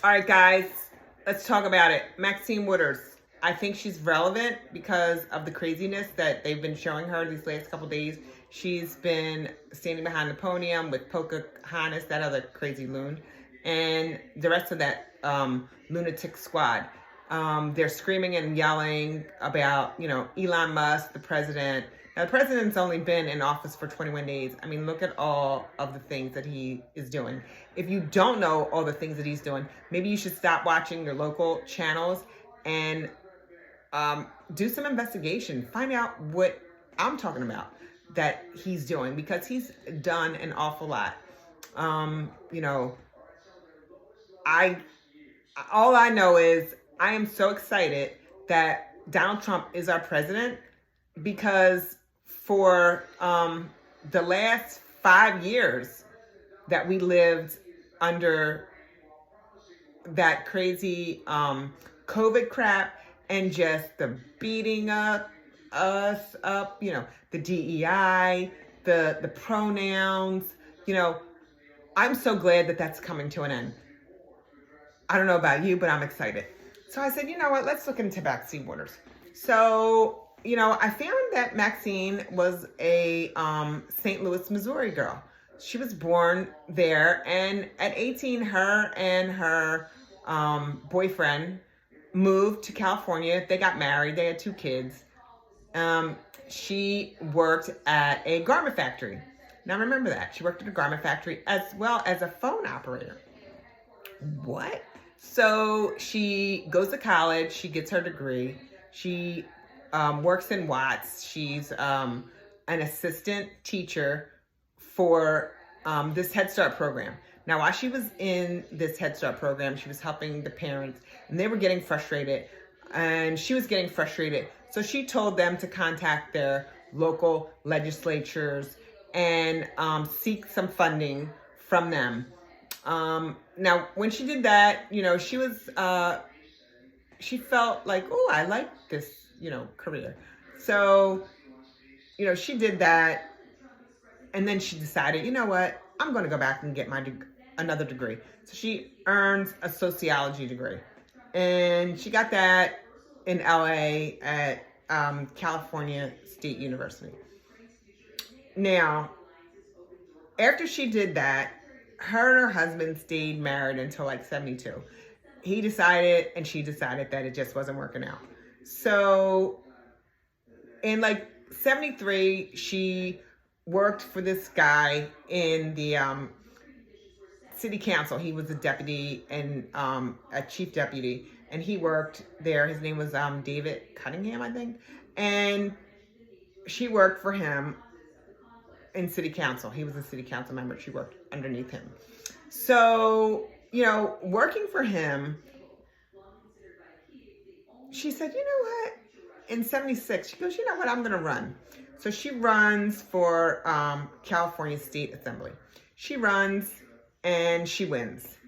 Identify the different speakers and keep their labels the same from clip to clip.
Speaker 1: All right, guys, let's talk about it. Maxine Waters. I think she's relevant because of the craziness that they've been showing her these last couple days. She's been standing behind the podium with Pocahontas, that other crazy loon, and the rest of that lunatic squad. They're screaming and yelling about, Elon Musk, the president. Now, the president's only been in office for 21 days. I mean, look at all of the things that he is doing. If you don't know all the things that he's doing, maybe you should stop watching your local channels and do some investigation. Find out what I'm talking about that he's doing, because he's done an awful lot. I all I know is I am so excited that Donald Trump is our president, because for the last 5 years that we lived under that crazy COVID crap and just the beating us up, the DEI, the pronouns, I'm so glad that that's coming to an end. I don't know about you, but I'm excited. So I said, you know what, let's look into Maxine Waters. So, I found that Maxine was a St. Louis, Missouri girl. She was born there, and at 18, her and her boyfriend moved to California. They got married. They had 2 kids. She worked at a garment factory. Now remember that. She worked at a garment factory as well as a phone operator. What? So she goes to college. She gets her degree. She works in Watts. She's an assistant teacher for this Head Start program. Now, while she was in this Head Start program, she was helping the parents, and they were getting frustrated, and she was getting frustrated. So she told them to contact their local legislatures and seek some funding from them. Now, when she did that, she was, she felt like, oh, I like this, career. So, she did that. And then she decided, you know what, I'm going to go back and get another degree. So she earns a sociology degree. And she got that in LA at California State University. Now, after she did that, her and her husband stayed married until like 72. He decided and she decided that it just wasn't working out. So in like 73, she worked for this guy in the city council. He was a deputy and a chief deputy, and he worked there. His name was David Cunningham, I think. And she worked for him in city council. He was a city council member. She worked underneath him. So, working for him, she said, you know what? In 76, she goes, you know what? I'm going to run. So she runs for California State Assembly. She runs and she wins.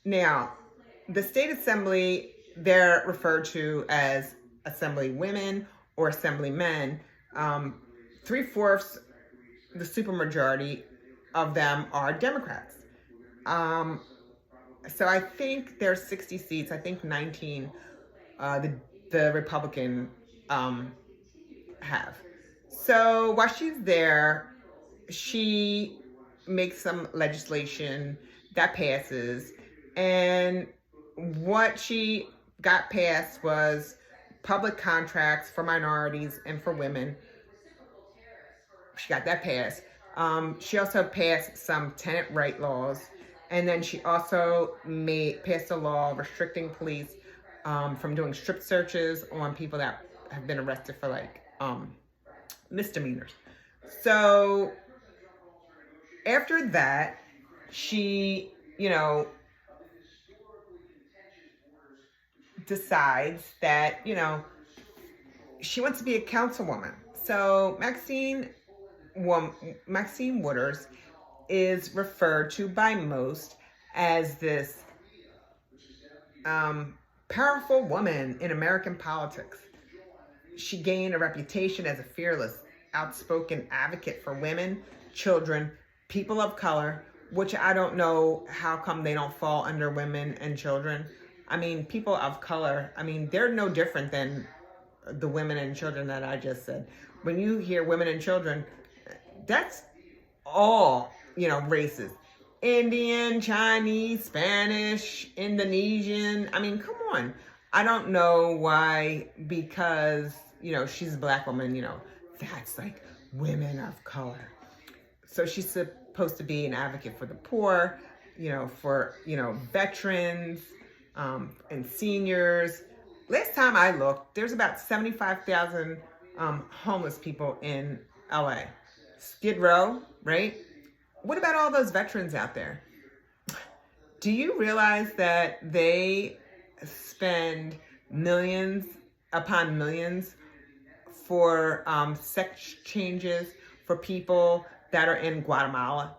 Speaker 1: Now, the state assembly, they're referred to as assembly women or assembly men. 3/4, the supermajority of them are Democrats. So I think there's 60 seats. I think 19 the Republican have. So while she's there, she makes some legislation that passes. And what she got passed was public contracts for minorities and for women. She got that passed. She also passed some tenant right laws. And then she also passed a law restricting police from doing strip searches on people that have been arrested for like misdemeanors. So after that, she, decides that, she wants to be a councilwoman. So Maxine Waters is referred to by most as this powerful woman in American politics. She gained a reputation as a fearless, outspoken advocate for women, children, people of color, which I don't know how come they don't fall under women and children. I mean, people of color, I mean, they're no different than the women and children that I just said. When you hear women and children, that's all, races. Indian, Chinese, Spanish, Indonesian. I mean, come on. I don't know why, because, she's a black woman, that's like women of color. So she's supposed to be an advocate for the poor, for, veterans, and seniors. Last time I looked, there's about 75,000 homeless people in LA. Skid Row, right? What about all those veterans out there? Do you realize that they spend millions upon millions for sex changes for people that are in Guatemala?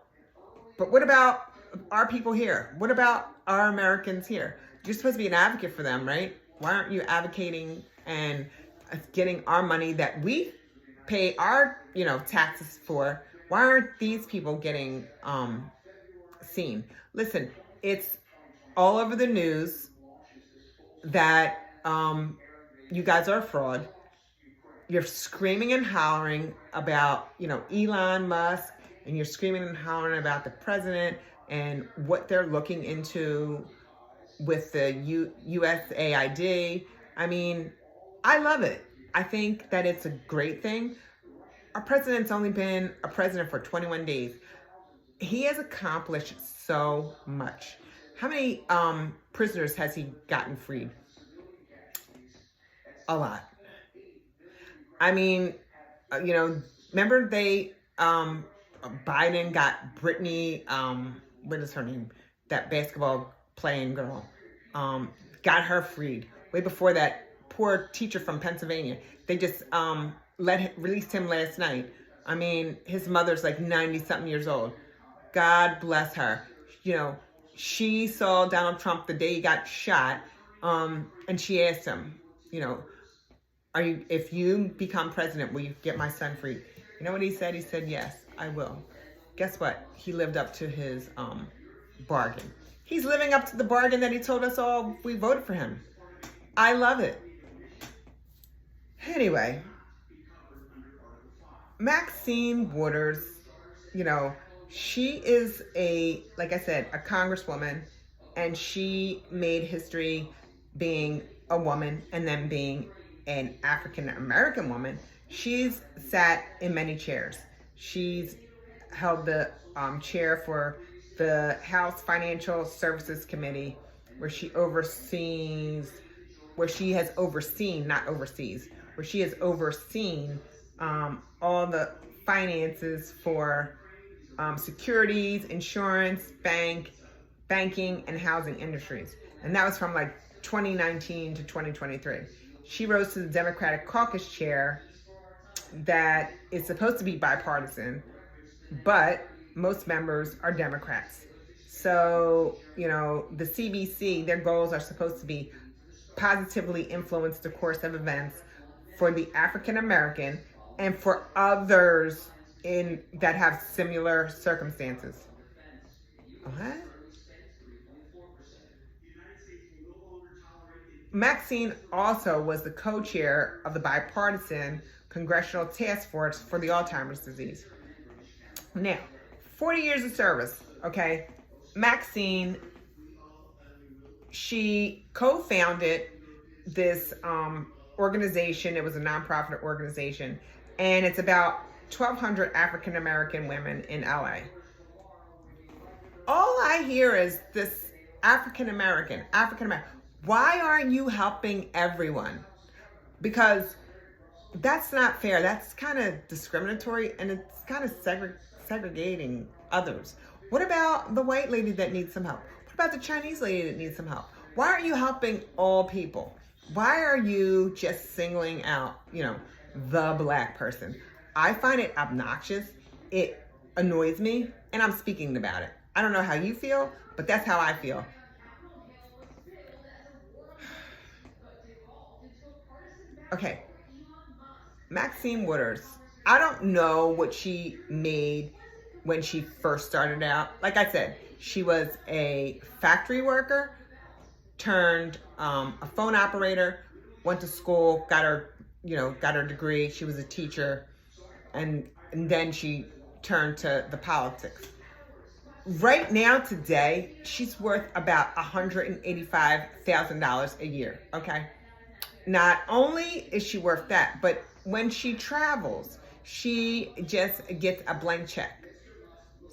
Speaker 1: But what about our people here? What about our Americans here? You're supposed to be an advocate for them, right? Why aren't you advocating and getting our money that we pay our, taxes for? Why aren't these people getting seen? Listen, it's all over the news that you guys are a fraud. You're screaming and hollering about, Elon Musk, and you're screaming and hollering about the president and what they're looking into with the USAID. I mean, I love it. I think that it's a great thing. Our president's only been a president for 21 days. He has accomplished so much. How many prisoners has he gotten freed? A lot. I mean, remember Biden got Brittany, what is her name? That basketball playing girl. Got her freed. Way before that, poor teacher from Pennsylvania. They just released him last night. I mean, his mother's like 90-something years old. God bless her. She saw Donald Trump the day he got shot, and she asked him, if you become president, will you get my son free? You know what he said? He said, yes, I will. Guess what? He lived up to his bargain. He's living up to the bargain that he told us all if we voted for him. I love it. Anyway, Maxine Waters, she is like I said, a congresswoman, and she made history being a woman and then being an African-American woman. She's sat in many chairs. She's held the chair for the House Financial Services Committee, where she has overseen all the finances for securities, insurance, banking, and housing industries. And that was from like 2019 to 2023. She rose to the Democratic caucus chair that is supposed to be bipartisan, but most members are Democrats. So, the CBC, their goals are supposed to be positively influence the course of events for the African American and for others that have similar circumstances. What? Maxine also was the co-chair of the bipartisan Congressional Task Force for the Alzheimer's disease. Now, 40 years of service, okay? Maxine, she co-founded this organization. It was a nonprofit organization, and it's about 1,200 African-American women in LA. All I hear is this African-American. Why aren't you helping everyone? Because that's not fair. That's kind of discriminatory, and it's kind of segregating others. What about the white lady that needs some help? What about the Chinese lady that needs some help? Why aren't you helping all people? Why are you just singling out, the black person? I find it obnoxious. It annoys me, and I'm speaking about it. I don't know how you feel, but that's how I feel. Okay, Maxine Waters. I don't know what she made when she first started out. Like I said, she was a factory worker, turned a phone operator, went to school, got her degree. She was a teacher, and then she turned to the politics. Right now, today, she's worth about $185,000 a year, okay? Not only is she worth that, but when she travels, she just gets a blank check.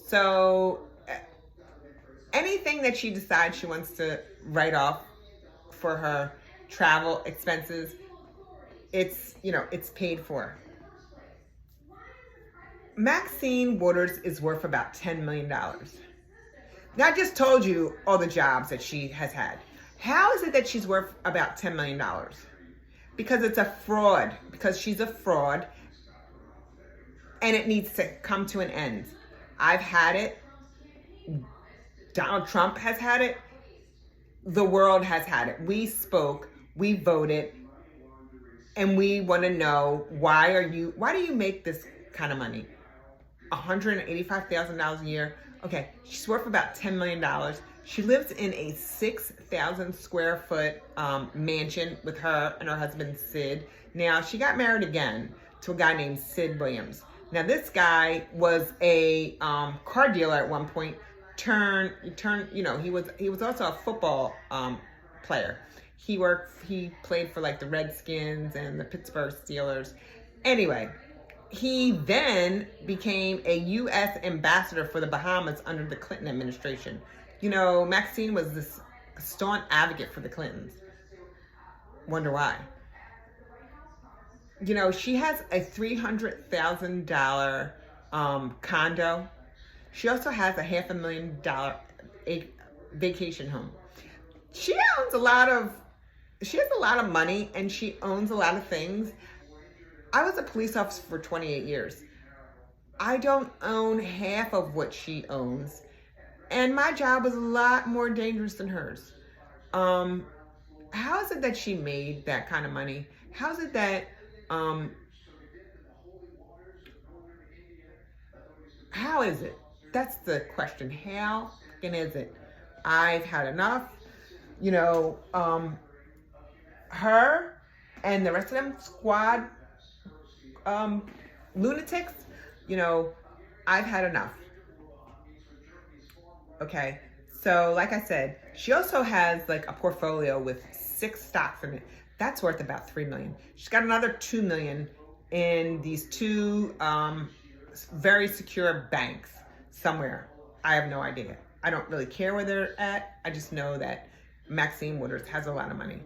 Speaker 1: So anything that she decides she wants to write off for her travel expenses, it's paid for. Maxine Waters is worth about $10 million. Now, I just told you all the jobs that she has had. How is it that she's worth about $10 million? Because it's a fraud. Because she's a fraud. And it needs to come to an end. I've had it. Donald Trump has had it. The world has had it. We spoke. We voted. And we want to know, why do you make this kind of money? $185,000 a year. Okay, she's worth about $10 million. She lives in a 6,000 square foot mansion with her and her husband, Sid. Now, she got married again to a guy named Sid Williams. Now, this guy was a car dealer at one point. He was also a football player. He played for like the Redskins and the Pittsburgh Steelers. Anyway, he then became a U.S. ambassador for the Bahamas under the Clinton administration. Maxine was this staunch advocate for the Clintons. Wonder why. She has a $300,000 condo. She also has a $500,000 vacation home. She has a lot of money, and she owns a lot of things. I was a police officer for 28 years. I don't own half of what she owns. And my job was a lot more dangerous than hers. How is it that she made that kind of money? How is it that, how is it? That's the question. How is it? I've had enough. Her and the rest of them squad lunatics, I've had enough. Okay, so like I said, she also has like a portfolio with 6 stocks in it. That's worth about $3 million. She's got another $2 million in these 2 very secure banks somewhere. I have no idea. I don't really care where they're at. I just know that Maxine Waters has a lot of money.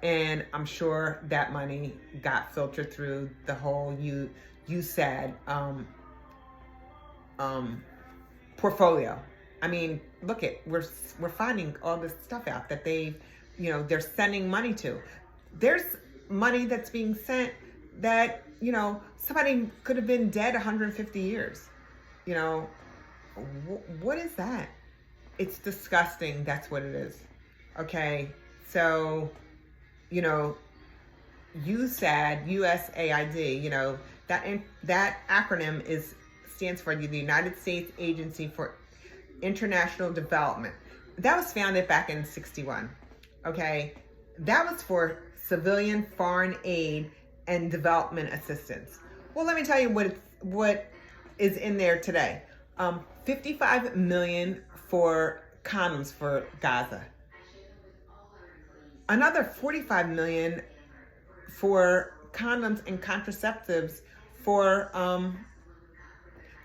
Speaker 1: And I'm sure that money got filtered through the whole USAID portfolio. I mean, look we're finding all this stuff out that they're sending money to. There's money that's being sent that, somebody could have been dead 150 years. What is that? It's disgusting. That's what it is. Okay, so USAID, USAID, that acronym stands for the United States Agency for International Development. That was founded back in 1961. Okay, that was for civilian foreign aid and development assistance. Well, let me tell you what is in there today. $55 million for condoms for Gaza. Another $45 million for condoms and contraceptives for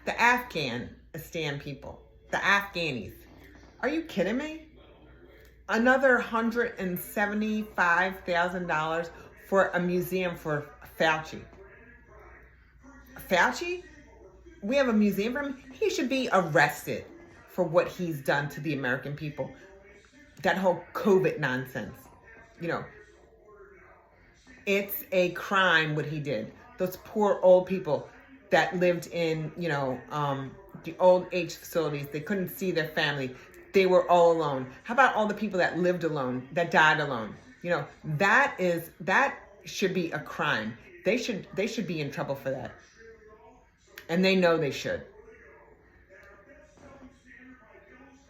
Speaker 1: the Afghanistan people, the Afghanis. Are you kidding me? Another $175,000 for a museum for Fauci. Fauci? We have a museum for him. He should be arrested for what he's done to the American people. That whole COVID nonsense. It's a crime what he did. Those poor old people that lived in, the old age facilities. They couldn't see their family. They were all alone. How about all the people that lived alone, that died alone? That should be a crime. They should be in trouble for that. And they know they should.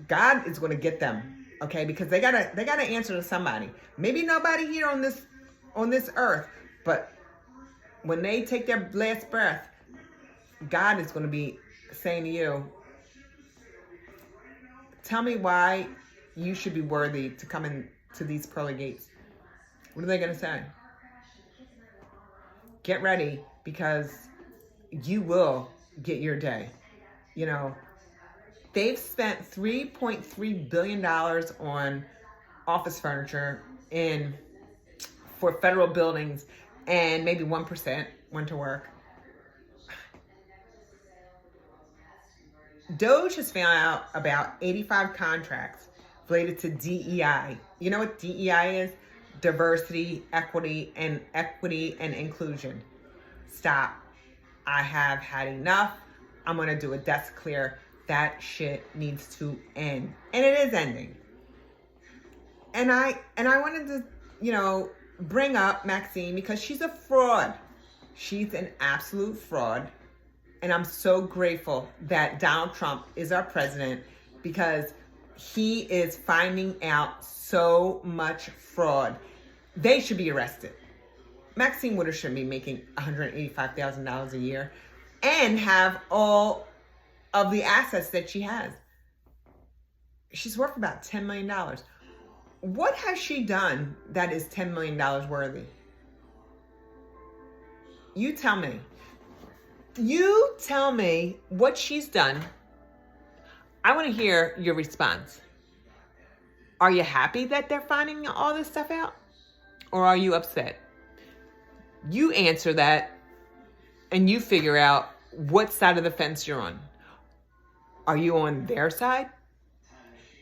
Speaker 1: God is going to get them, okay? Because they gotta answer to somebody. Maybe nobody here on this earth, but when they take their last breath, God is going to be saying to you, tell me why you should be worthy to come into these pearly gates. What are they going to say? Get ready, because you will get your day. You know, they've spent $3.3 billion on office furniture for federal buildings, and maybe 1% went to work. Doge has found out about 85 contracts related to DEI. You know what DEI is? Diversity, equity, and inclusion. Stop. I have had enough. I'm going to do a desk clear. That shit needs to end. And it is ending. And I wanted to, bring up Maxine because she's a fraud. She's an absolute fraud. And I'm so grateful that Donald Trump is our president, because he is finding out so much fraud. They should be arrested. Maxine Waters should be making $185,000 a year and have all of the assets that she has. She's worth about $10 million. What has she done that is $10 million worthy? You tell me. You tell me what she's done. I want to hear your response. Are you happy that they're finding all this stuff out? Or are you upset? You answer that and you figure out what side of the fence you're on. Are you on their side?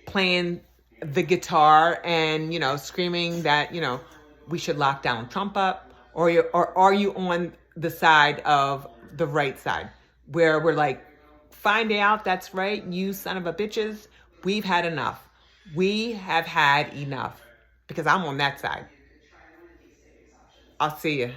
Speaker 1: Playing the guitar and, screaming that, we should lock Donald Trump up? Or are you on the side of the right side, where we're like, find out, that's right, you son of a bitches, we've had enough. We have had enough. Because I'm on that side. I'll see you.